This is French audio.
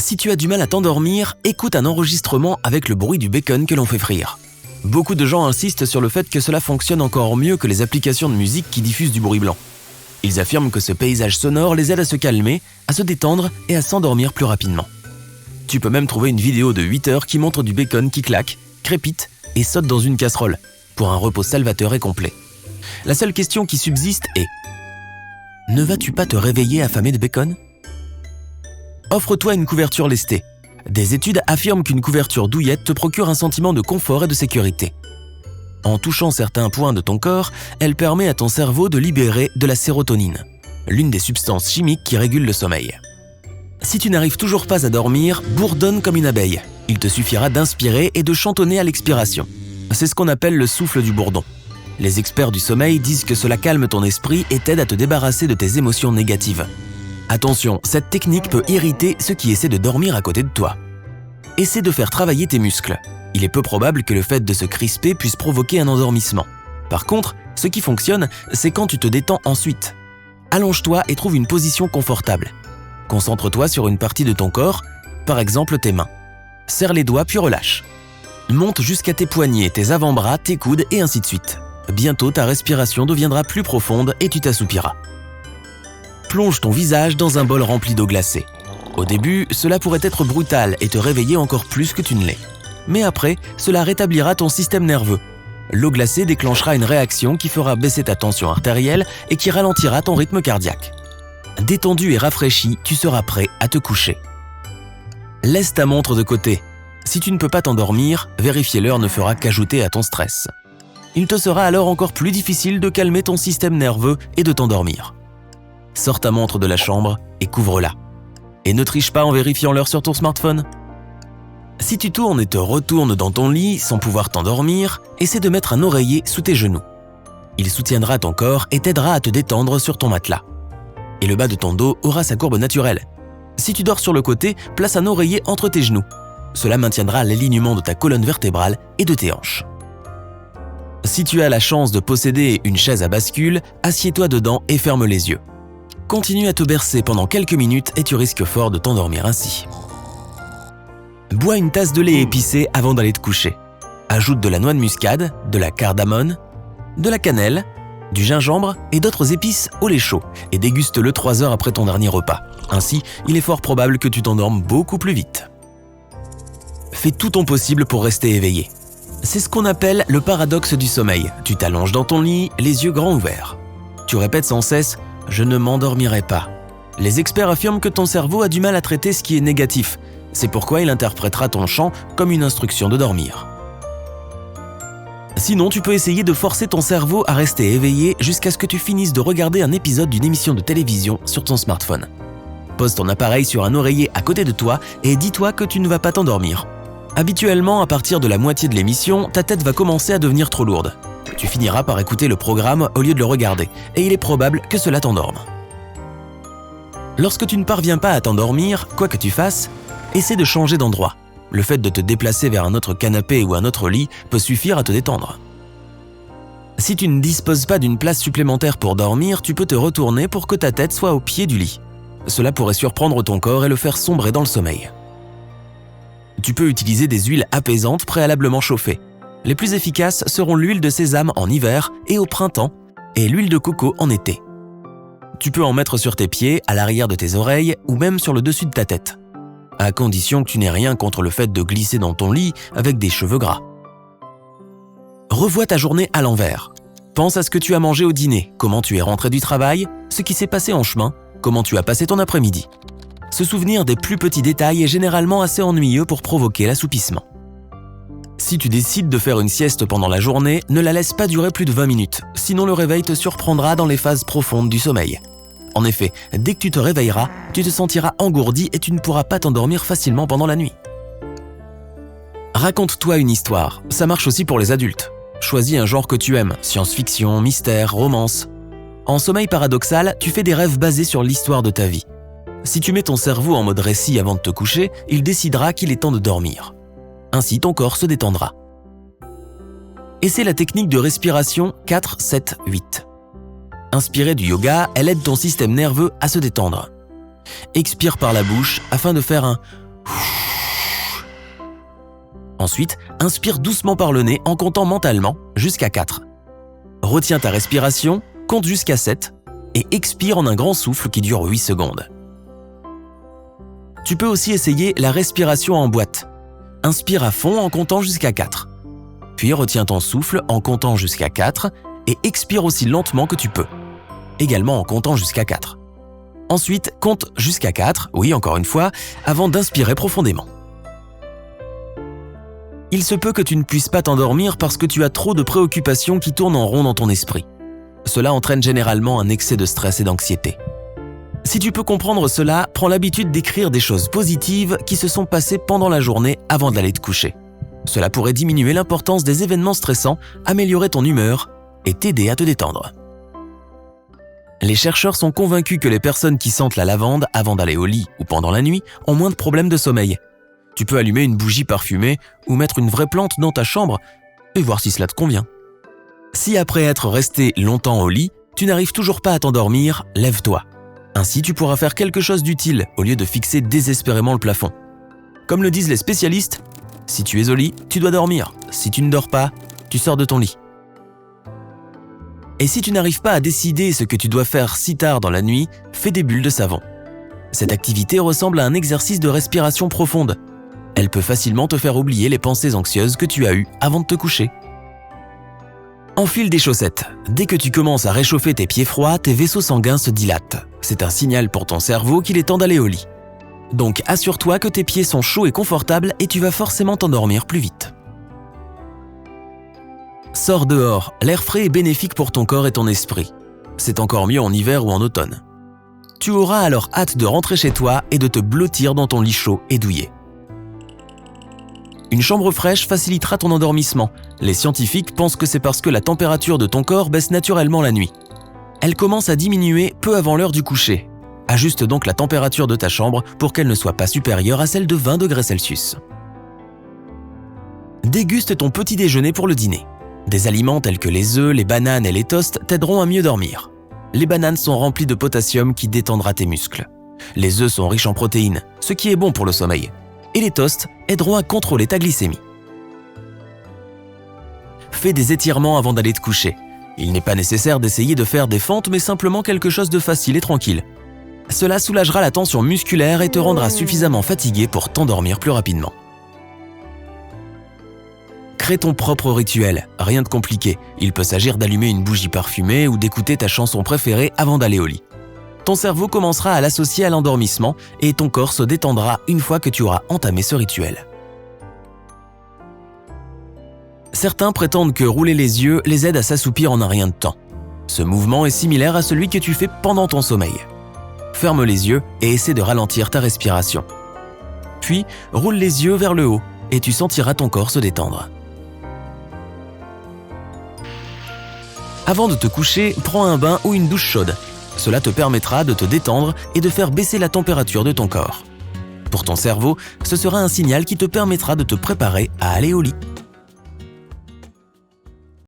Si tu as du mal à t'endormir, écoute un enregistrement avec le bruit du bacon que l'on fait frire. Beaucoup de gens insistent sur le fait que cela fonctionne encore mieux que les applications de musique qui diffusent du bruit blanc. Ils affirment que ce paysage sonore les aide à se calmer, à se détendre et à s'endormir plus rapidement. Tu peux même trouver une vidéo de 8 heures qui montre du bacon qui claque, crépite et saute dans une casserole, pour un repos salvateur et complet. La seule question qui subsiste est: ne vas-tu pas te réveiller affamé de bacon ? Offre-toi une couverture lestée. Des études affirment qu'une couverture douillette te procure un sentiment de confort et de sécurité. En touchant certains points de ton corps, elle permet à ton cerveau de libérer de la sérotonine, l'une des substances chimiques qui régulent le sommeil. Si tu n'arrives toujours pas à dormir, bourdonne comme une abeille. Il te suffira d'inspirer et de chantonner à l'expiration. C'est ce qu'on appelle le souffle du bourdon. Les experts du sommeil disent que cela calme ton esprit et t'aide à te débarrasser de tes émotions négatives. Attention, cette technique peut irriter ceux qui essaient de dormir à côté de toi. Essaie de faire travailler tes muscles. Il est peu probable que le fait de se crisper puisse provoquer un endormissement. Par contre, ce qui fonctionne, c'est quand tu te détends ensuite. Allonge-toi et trouve une position confortable. Concentre-toi sur une partie de ton corps, par exemple tes mains. Serre les doigts puis relâche. Monte jusqu'à tes poignets, tes avant-bras, tes coudes et ainsi de suite. Bientôt, ta respiration deviendra plus profonde et tu t'assoupiras. Plonge ton visage dans un bol rempli d'eau glacée. Au début, cela pourrait être brutal et te réveiller encore plus que tu ne l'es. Mais après, cela rétablira ton système nerveux. L'eau glacée déclenchera une réaction qui fera baisser ta tension artérielle et qui ralentira ton rythme cardiaque. Détendu et rafraîchi, tu seras prêt à te coucher. Laisse ta montre de côté. Si tu ne peux pas t'endormir, vérifier l'heure ne fera qu'ajouter à ton stress. Il te sera alors encore plus difficile de calmer ton système nerveux et de t'endormir. Sors ta montre de la chambre et couvre-la. Et ne triche pas en vérifiant l'heure sur ton smartphone. Si tu tournes et te retournes dans ton lit sans pouvoir t'endormir, essaie de mettre un oreiller sous tes genoux. Il soutiendra ton corps et t'aidera à te détendre sur ton matelas. Et le bas de ton dos aura sa courbe naturelle. Si tu dors sur le côté, place un oreiller entre tes genoux. Cela maintiendra l'alignement de ta colonne vertébrale et de tes hanches. Si tu as la chance de posséder une chaise à bascule, assieds-toi dedans et ferme les yeux. Continue à te bercer pendant quelques minutes et tu risques fort de t'endormir ainsi. Bois une tasse de lait épicé avant d'aller te coucher. Ajoute de la noix de muscade, de la cardamone, de la cannelle, du gingembre et d'autres épices au lait chaud et déguste-le 3 heures après ton dernier repas. Ainsi, il est fort probable que tu t'endormes beaucoup plus vite. Fais tout ton possible pour rester éveillé. C'est ce qu'on appelle le paradoxe du sommeil. Tu t'allonges dans ton lit, les yeux grands ouverts. Tu répètes sans cesse « je ne m'endormirai pas ». Les experts affirment que ton cerveau a du mal à traiter ce qui est négatif. C'est pourquoi il interprétera ton chant comme une instruction de dormir. Sinon, tu peux essayer de forcer ton cerveau à rester éveillé jusqu'à ce que tu finisses de regarder un épisode d'une émission de télévision sur ton smartphone. Pose ton appareil sur un oreiller à côté de toi et dis-toi que tu ne vas pas t'endormir. Habituellement, à partir de la moitié de l'émission, ta tête va commencer à devenir trop lourde. Tu finiras par écouter le programme au lieu de le regarder, et il est probable que cela t'endorme. Lorsque tu ne parviens pas à t'endormir, quoi que tu fasses, essaie de changer d'endroit. Le fait de te déplacer vers un autre canapé ou un autre lit peut suffire à te détendre. Si tu ne disposes pas d'une place supplémentaire pour dormir, tu peux te retourner pour que ta tête soit au pied du lit. Cela pourrait surprendre ton corps et le faire sombrer dans le sommeil. Tu peux utiliser des huiles apaisantes préalablement chauffées. Les plus efficaces seront l'huile de sésame en hiver et au printemps, et l'huile de coco en été. Tu peux en mettre sur tes pieds, à l'arrière de tes oreilles ou même sur le dessus de ta tête, à condition que tu n'aies rien contre le fait de glisser dans ton lit avec des cheveux gras. Revois ta journée à l'envers. Pense à ce que tu as mangé au dîner, comment tu es rentré du travail, ce qui s'est passé en chemin, comment tu as passé ton après-midi. Se souvenir des plus petits détails est généralement assez ennuyeux pour provoquer l'assoupissement. Si tu décides de faire une sieste pendant la journée, ne la laisse pas durer plus de 20 minutes, sinon le réveil te surprendra dans les phases profondes du sommeil. En effet, dès que tu te réveilleras, tu te sentiras engourdi et tu ne pourras pas t'endormir facilement pendant la nuit. Raconte-toi une histoire, ça marche aussi pour les adultes. Choisis un genre que tu aimes, science-fiction, mystère, romance. En sommeil paradoxal, tu fais des rêves basés sur l'histoire de ta vie. Si tu mets ton cerveau en mode récit avant de te coucher, il décidera qu'il est temps de dormir. Ainsi, ton corps se détendra. Essaie la technique de respiration 4-7-8. Inspirer du yoga, elle aide ton système nerveux à se détendre. Expire par la bouche afin de faire un Ensuite, inspire doucement par le nez en comptant mentalement jusqu'à 4. Retiens ta respiration, compte jusqu'à 7 et expire en un grand souffle qui dure 8 secondes. Tu peux aussi essayer la respiration en boîte. Inspire à fond en comptant jusqu'à 4. Puis retiens ton souffle en comptant jusqu'à 4 et expire aussi lentement que tu peux, également en comptant jusqu'à 4. Ensuite, compte jusqu'à 4, oui encore une fois, avant d'inspirer profondément. Il se peut que tu ne puisses pas t'endormir parce que tu as trop de préoccupations qui tournent en rond dans ton esprit. Cela entraîne généralement un excès de stress et d'anxiété. Si tu peux comprendre cela, prends l'habitude d'écrire des choses positives qui se sont passées pendant la journée avant d'aller te coucher. Cela pourrait diminuer l'importance des événements stressants, améliorer ton humeur et t'aider à te détendre. Les chercheurs sont convaincus que les personnes qui sentent la lavande avant d'aller au lit ou pendant la nuit ont moins de problèmes de sommeil. Tu peux allumer une bougie parfumée ou mettre une vraie plante dans ta chambre et voir si cela te convient. Si après être resté longtemps au lit, tu n'arrives toujours pas à t'endormir, lève-toi. Ainsi, tu pourras faire quelque chose d'utile au lieu de fixer désespérément le plafond. Comme le disent les spécialistes, si tu es au lit, tu dois dormir. Si tu ne dors pas, tu sors de ton lit. Et si tu n'arrives pas à décider ce que tu dois faire si tard dans la nuit, fais des bulles de savon. Cette activité ressemble à un exercice de respiration profonde. Elle peut facilement te faire oublier les pensées anxieuses que tu as eues avant de te coucher. Enfile des chaussettes. Dès que tu commences à réchauffer tes pieds froids, tes vaisseaux sanguins se dilatent. C'est un signal pour ton cerveau qu'il est temps d'aller au lit. Donc assure-toi que tes pieds sont chauds et confortables et tu vas forcément t'endormir plus vite. Sors dehors, l'air frais est bénéfique pour ton corps et ton esprit. C'est encore mieux en hiver ou en automne. Tu auras alors hâte de rentrer chez toi et de te blottir dans ton lit chaud et douillet. Une chambre fraîche facilitera ton endormissement. Les scientifiques pensent que c'est parce que la température de ton corps baisse naturellement la nuit. Elle commence à diminuer peu avant l'heure du coucher. Ajuste donc la température de ta chambre pour qu'elle ne soit pas supérieure à celle de 20 degrés Celsius. Déguste ton petit déjeuner pour le dîner. Des aliments tels que les œufs, les bananes et les toasts t'aideront à mieux dormir. Les bananes sont remplies de potassium qui détendra tes muscles. Les œufs sont riches en protéines, ce qui est bon pour le sommeil. Et les toasts aideront à contrôler ta glycémie. Fais des étirements avant d'aller te coucher. Il n'est pas nécessaire d'essayer de faire des fentes, mais simplement quelque chose de facile et tranquille. Cela soulagera la tension musculaire et te rendra suffisamment fatigué pour t'endormir plus rapidement. Crée ton propre rituel, rien de compliqué. Il peut s'agir d'allumer une bougie parfumée ou d'écouter ta chanson préférée avant d'aller au lit. Ton cerveau commencera à l'associer à l'endormissement et ton corps se détendra une fois que tu auras entamé ce rituel. Certains prétendent que rouler les yeux les aide à s'assoupir en un rien de temps. Ce mouvement est similaire à celui que tu fais pendant ton sommeil. Ferme les yeux et essaie de ralentir ta respiration. Puis, roule les yeux vers le haut et tu sentiras ton corps se détendre. Avant de te coucher, prends un bain ou une douche chaude. Cela te permettra de te détendre et de faire baisser la température de ton corps. Pour ton cerveau, ce sera un signal qui te permettra de te préparer à aller au lit.